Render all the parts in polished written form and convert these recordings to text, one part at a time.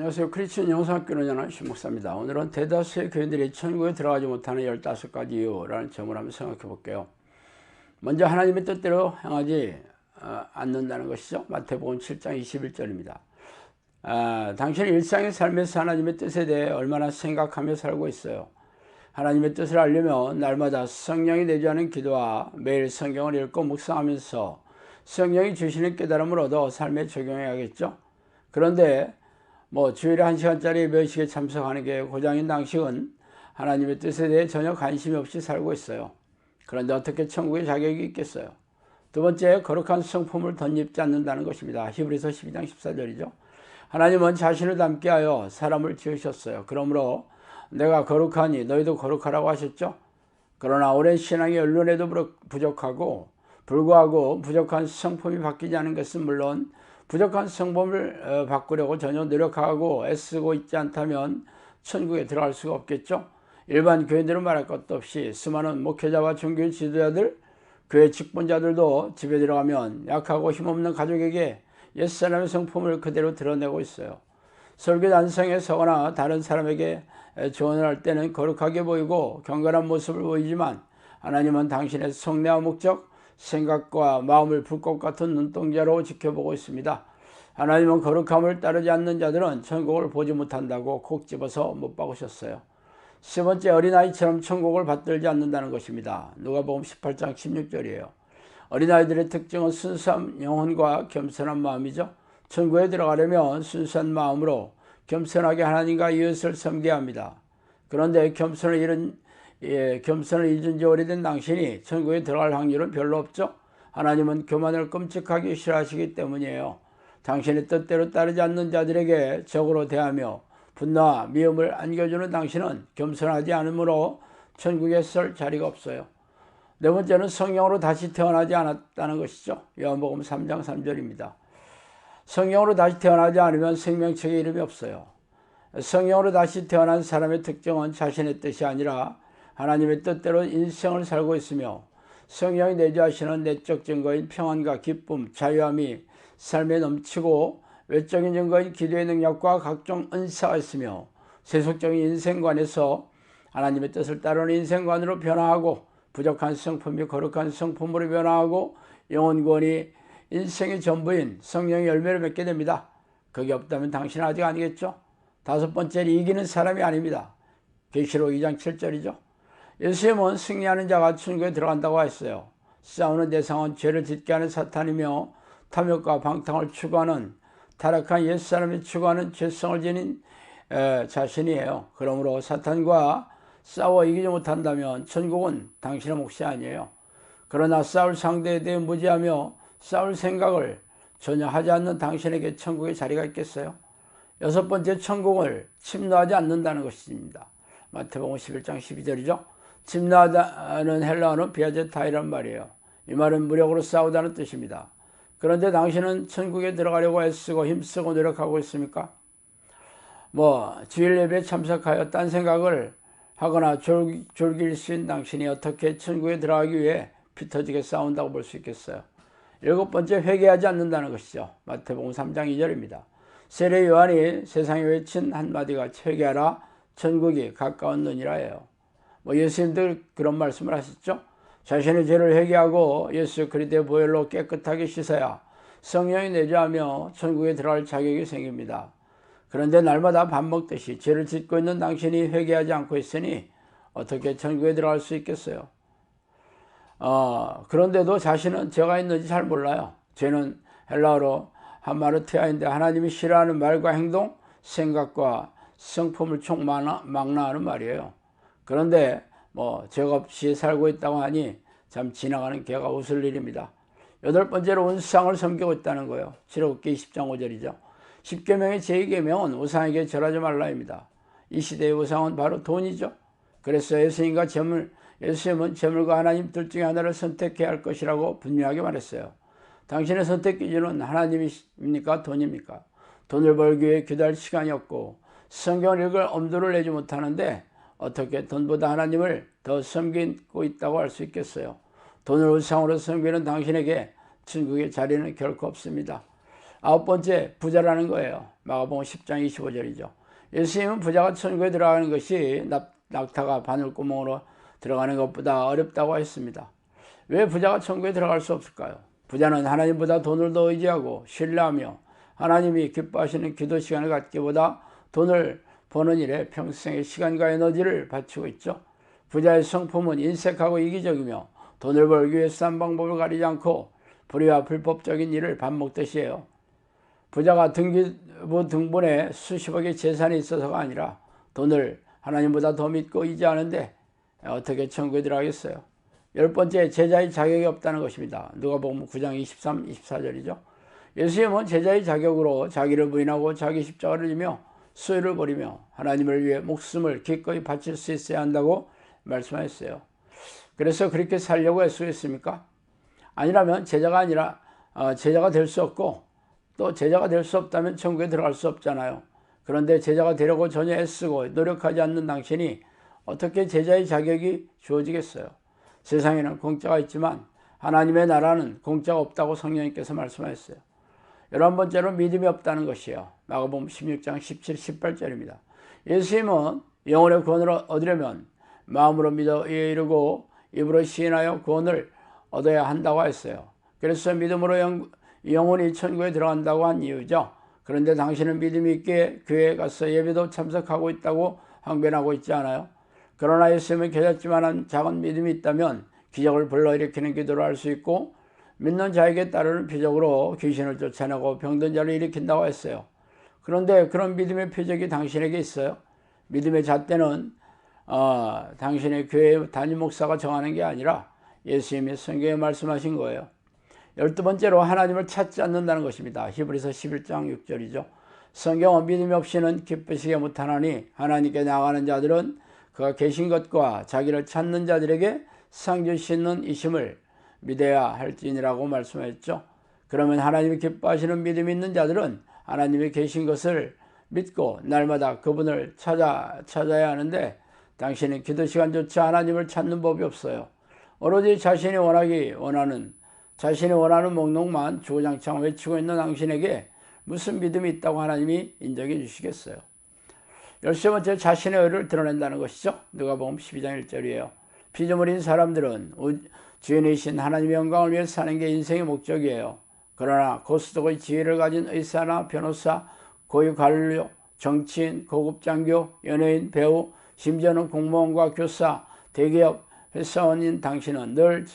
안녕하세요. 크리스천 영성학교로 연한 신목사입니다. 오늘은 대다수의 교인들이 천국에 들어가지 못하는 15가지 이유라는 점을 한번 생각해 볼게요. 먼저 하나님의 뜻대로 행하지 않는다는 것이죠. 마태복음 7장 21절입니다. 당신의 일상의 삶에서 하나님의 뜻에 대해 얼마나 생각하며 살고 있어요. 하나님의 뜻을 알려면 날마다 성령이 내주하는 기도와 매일 성경을 읽고 묵상하면서 성령이 주시는 깨달음을 얻어 삶에 적용해야겠죠. 그런데 주일에 1시간짜리 예배의식에 참석하는 게 고장인 당신은 하나님의 뜻에 대해 전혀 관심이 없이 살고 있어요. 그런데 어떻게 천국의 자격이 있겠어요? 두 번째, 거룩한 성품을 덧입지 않는다는 것입니다. 히브리서 12장 14절이죠. 하나님은 자신을 닮게 하여 사람을 지으셨어요. 그러므로 내가 거룩하니 너희도 거룩하라고 하셨죠. 그러나 오랜 신앙의 연륜에도 부족하고 불구하고 부족한 성품이 바뀌지 않은 것은 물론 부족한 성품을 바꾸려고 전혀 노력하고 애쓰고 있지 않다면 천국에 들어갈 수가 없겠죠. 일반 교인들은 말할 것도 없이 수많은 목회자와 종교 지도자들, 교회 직분자들도 집에 들어가면 약하고 힘없는 가족에게 옛사람의 성품을 그대로 드러내고 있어요. 설교 단성에 서거나 다른 사람에게 조언을 할 때는 거룩하게 보이고 경건한 모습을 보이지만 하나님은 당신의 속내와 목적, 생각과 마음을 불꽃 같은 눈동자로 지켜보고 있습니다. 하나님은 거룩함을 따르지 않는 자들은 천국을 보지 못한다고 콕 집어서 못 박으셨어요. 세 번째, 어린아이처럼 천국을 받들지 않는다는 것입니다. 누가복음 18장 16절이에요. 어린아이들의 특징은 순수한 영혼과 겸손한 마음이죠. 천국에 들어가려면 순수한 마음으로 겸손하게 하나님과 이웃을 섬겨야 합니다. 그런데 겸손을 잊은 지 오래된 당신이 천국에 들어갈 확률은 별로 없죠. 하나님은 교만을 끔찍하게 싫어하시기 때문이에요. 당신의 뜻대로 따르지 않는 자들에게 적으로 대하며 분노와 미움을 안겨주는 당신은 겸손하지 않으므로 천국에 설 자리가 없어요. 네 번째는 성령으로 다시 태어나지 않았다는 것이죠. 요한복음 3장 3절입니다. 성령으로 다시 태어나지 않으면 생명책에 이름이 없어요. 성령으로 다시 태어난 사람의 특징은 자신의 뜻이 아니라 하나님의 뜻대로 인생을 살고 있으며 성령이 내주하시는 내적 증거인 평안과 기쁨, 자유함이 삶에 넘치고 외적인 증거인 기도의 능력과 각종 은사가 있으며 세속적인 인생관에서 하나님의 뜻을 따르는 인생관으로 변화하고 부족한 성품이 거룩한 성품으로 변화하고 영혼 구원이 인생의 전부인 성령의 열매를 맺게 됩니다. 그게 없다면 당신은 아직 아니겠죠. 다섯 번째는 이기는 사람이 아닙니다. 계시록 2장 7절이죠. 예수님은 승리하는 자가 천국에 들어간다고 했어요. 싸우는 대상은 죄를 짓게 하는 사탄이며 탐욕과 방탕을 추구하는 타락한 옛사람이 추구하는 죄성을 지닌 자신이에요. 그러므로 사탄과 싸워 이기지 못한다면 천국은 당신의 몫이 아니에요. 그러나 싸울 상대에 대해 무지하며 싸울 생각을 전혀 하지 않는 당신에게 천국의 자리가 있겠어요? 여섯 번째, 천국을 침노하지 않는다는 것입니다. 마태복음 11장 12절이죠. 침노하다는 헬라어는 비아제타이란 말이에요. 이 말은 무력으로 싸우다는 뜻입니다. 그런데 당신은 천국에 들어가려고 애쓰고 힘쓰고 노력하고 있습니까? 주일 예배에 참석하여 딴 생각을 하거나 졸길 수인 당신이 어떻게 천국에 들어가기 위해 피터지게 싸운다고 볼 수 있겠어요? 일곱 번째, 회개하지 않는다는 것이죠. 마태복음 3장 2절입니다. 세례 요한이 세상에 외친 한마디가 회개하라, 천국이 가까웠느니라 해요. 예수님도 그런 말씀을 하셨죠. 자신의 죄를 회개하고 예수 그리스도의 보혈로 깨끗하게 씻어야 성령이 내주하며 천국에 들어갈 자격이 생깁니다. 그런데 날마다 밥 먹듯이 죄를 짓고 있는 당신이 회개하지 않고 있으니 어떻게 천국에 들어갈 수 있겠어요? 그런데도 자신은 죄가 있는지 잘 몰라요. 죄는 헬라어로 하마르티아인데 하나님이 싫어하는 말과 행동, 생각과 성품을 총망라하는 말이에요. 그런데 죄가 없이 살고 있다고 하니 참 지나가는 개가 웃을 일입니다. 여덟 번째로 우상을 섬기고 있다는 거예요. 출애굽기 20장 5절이죠. 10계명의 제2계명은 우상에게 절하지 말라입니다. 이 시대의 우상은 바로 돈이죠. 그래서 예수님은 재물과 하나님 둘 중에 하나를 선택해야 할 것이라고 분명하게 말했어요. 당신의 선택 기준은 하나님입니까? 돈입니까? 돈을 벌기 위해 기도할 시간이 없고 성경을 읽을 엄두를 내지 못하는데 어떻게 돈보다 하나님을 더 섬기고 있다고 할 수 있겠어요? 돈을 우상으로 섬기는 당신에게 천국의 자리는 결코 없습니다. 9번째, 부자라는 거예요. 마가복음 10장 25절이죠. 예수님은 부자가 천국에 들어가는 것이 낙타가 바늘구멍으로 들어가는 것보다 어렵다고 했습니다. 왜 부자가 천국에 들어갈 수 없을까요? 부자는 하나님보다 돈을 더 의지하고 신뢰하며 하나님이 기뻐하시는 기도 시간을 갖기보다 돈을 버는 일에 평생의 시간과 에너지를 바치고 있죠. 부자의 성품은 인색하고 이기적이며 돈을 벌기 위해 싼 방법을 가리지 않고 불의와 불법적인 일을 밥 먹듯이 해요. 부자가 등본에 수십억의 재산이 있어서가 아니라 돈을 하나님보다 더 믿고 의지하는데 어떻게 천국에 들어가겠어요? 10번째, 제자의 자격이 없다는 것입니다. 누가복음 9장 23, 24절이죠. 예수님은 제자의 자격으로 자기를 부인하고 자기 십자가를 지며 수요를 버리며 하나님을 위해 목숨을 기꺼이 바칠 수 있어야 한다고 말씀하셨어요. 그래서 그렇게 살려고 애쓰겠습니까? 아니라면 제자가 될 수 없고 또 제자가 될 수 없다면 천국에 들어갈 수 없잖아요. 그런데 제자가 되려고 전혀 애쓰고 노력하지 않는 당신이 어떻게 제자의 자격이 주어지겠어요? 세상에는 공짜가 있지만 하나님의 나라는 공짜가 없다고 성령님께서 말씀하셨어요. 11번째로 믿음이 없다는 것이에요. 마가복음 16장 17, 18절입니다. 예수님은 영혼의 구원을 얻으려면 마음으로 믿어 이에 이르고 입으로 시인하여 구원을 얻어야 한다고 했어요. 그래서 믿음으로 영혼이 천국에 들어간다고 한 이유죠. 그런데 당신은 믿음이 있기에 교회에 가서 예배도 참석하고 있다고 항변하고 있지 않아요? 그러나 예수님은 겨자씨만한 작은 믿음이 있다면 기적을 불러일으키는 기도를 할 수 있고 믿는 자에게 따르는 표적으로 귀신을 쫓아내고 병든 자를 일으킨다고 했어요. 그런데 그런 믿음의 표적이 당신에게 있어요? 믿음의 잣대는 당신의 교회 담임 목사가 정하는 게 아니라 예수님이 성경에 말씀하신 거예요. 12번째로 하나님을 찾지 않는다는 것입니다. 히브리서 11장 6절이죠. 성경은 믿음이 없이는 기쁘시게 못하나니 하나님께 나아가는 자들은 그가 계신 것과 자기를 찾는 자들에게 상 주시는 이심을 믿어야 할지니라고 말씀하셨죠. 그러면 하나님이 기뻐하시는 믿음이 있는 자들은 하나님이 계신 것을 믿고 날마다 그분을 찾아야 하는데 당신은 기도 시간조차 하나님을 찾는 법이 없어요. 오로지 자신이 원하는 목록만 주구장창 외치고 있는 당신에게 무슨 믿음이 있다고 하나님이 인정해 주시겠어요? 13번째, 자신의 의를 드러낸다는 것이죠. 누가복음 12장 1절이에요. 피조물인 사람들은 주인이신 하나님의 영광을 위해 사는 게 인생의 목적이에요. 그러나 고스톱의 지위를 가진 의사나 변호사, 고위 관료, 정치인, 고급 장교, 연예인, 배우, 심지어는 공무원과 교사, 대기업 회사원인 당신은 늘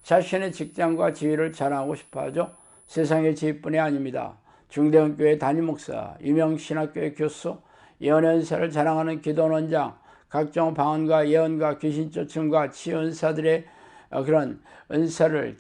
자신의 직장과 지위를 자랑하고 싶어하죠. 세상의 지위뿐이 아닙니다. 중대형교회 담임 목사, 유명 신학교의 교수, 예언의 은사를 자랑하는 기도원장, 각종 방언과 예언과 귀신 쫓음과 치유은사들의 그런 은사를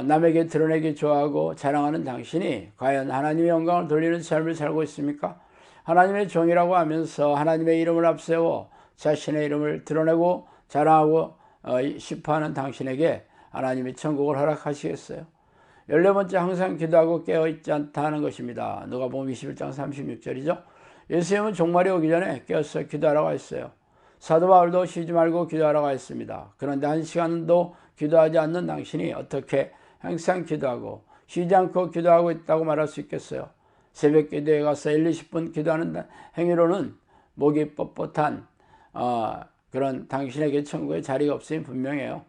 남에게 드러내기 좋아하고 자랑하는 당신이 과연 하나님의 영광을 돌리는 삶을 살고 있습니까? 하나님의 종이라고 하면서 하나님의 이름을 앞세워 자신의 이름을 드러내고 자랑하고 싶어하는 당신에게 하나님이 천국을 허락하시겠어요? 14번째, 항상 기도하고 깨어있지 않다는 것입니다. 누가복음 21장 36절이죠. 예수님은 종말이 오기 전에 깨어서 기도하라고 했어요. 사도 바울도 쉬지 말고 기도하라고 했습니다. 그런데 한 시간도 기도하지 않는 당신이 어떻게 항상 기도하고 쉬지 않고 기도하고 있다고 말할 수 있겠어요? 새벽 기도에 가서 1, 20분 기도하는 행위로는 목이 뻣뻣한 그런 당신에게 천국에 자리가 없음이 분명해요.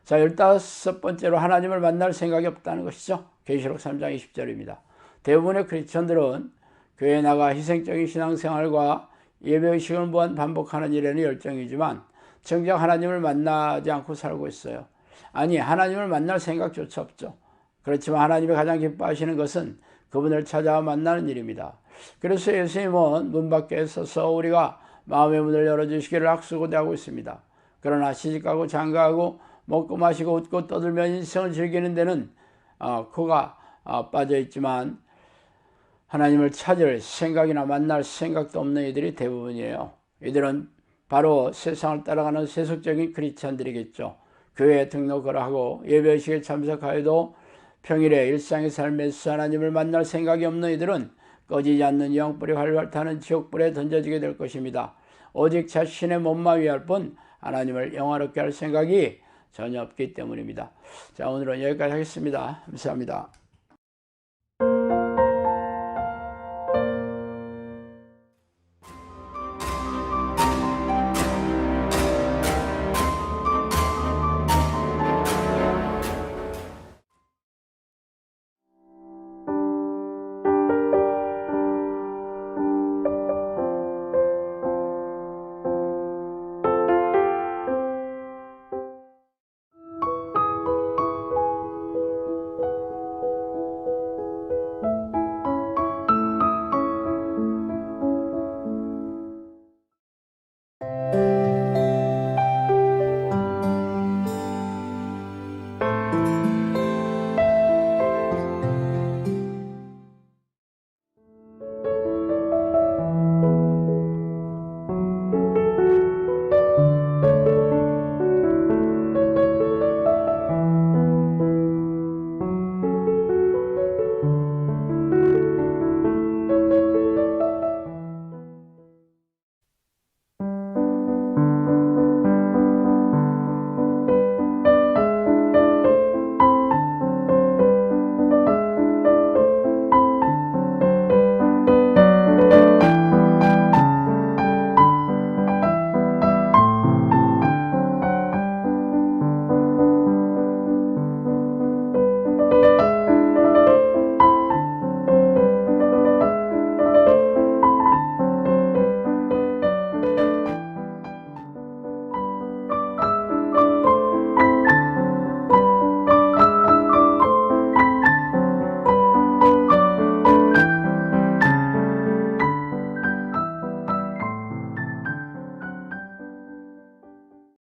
자, 15번째로 하나님을 만날 생각이 없다는 것이죠. 계시록 3장 20절입니다. 대부분의 크리스천들은 교회에 나가 희생적인 신앙생활과 예배의식을 무한 반복하는 일에는 열정이지만 정작 하나님을 만나지 않고 살고 있어요. 아니, 하나님을 만날 생각조차 없죠. 그렇지만 하나님이 가장 기뻐하시는 것은 그분을 찾아와 만나는 일입니다. 그래서 예수님은 문 밖에 서서 우리가 마음의 문을 열어주시기를 악수고대하고 있습니다. 그러나 시집가고 장가하고 먹고 마시고 웃고 떠들며 인생을 즐기는 데는 코가 빠져 있지만 하나님을 찾을 생각이나 만날 생각도 없는 이들이 대부분이에요. 이들은 바로 세상을 따라가는 세속적인 크리스찬들이겠죠. 교회에 등록을 하고 예배의식에 참석하여도 평일에 일상의 삶에서 하나님을 만날 생각이 없는 이들은 꺼지지 않는 영불이 활활 타는 지옥불에 던져지게 될 것입니다. 오직 자신의 몸만 위할 뿐 하나님을 영화롭게 할 생각이 전혀 없기 때문입니다. 자, 오늘은 여기까지 하겠습니다. 감사합니다. 니다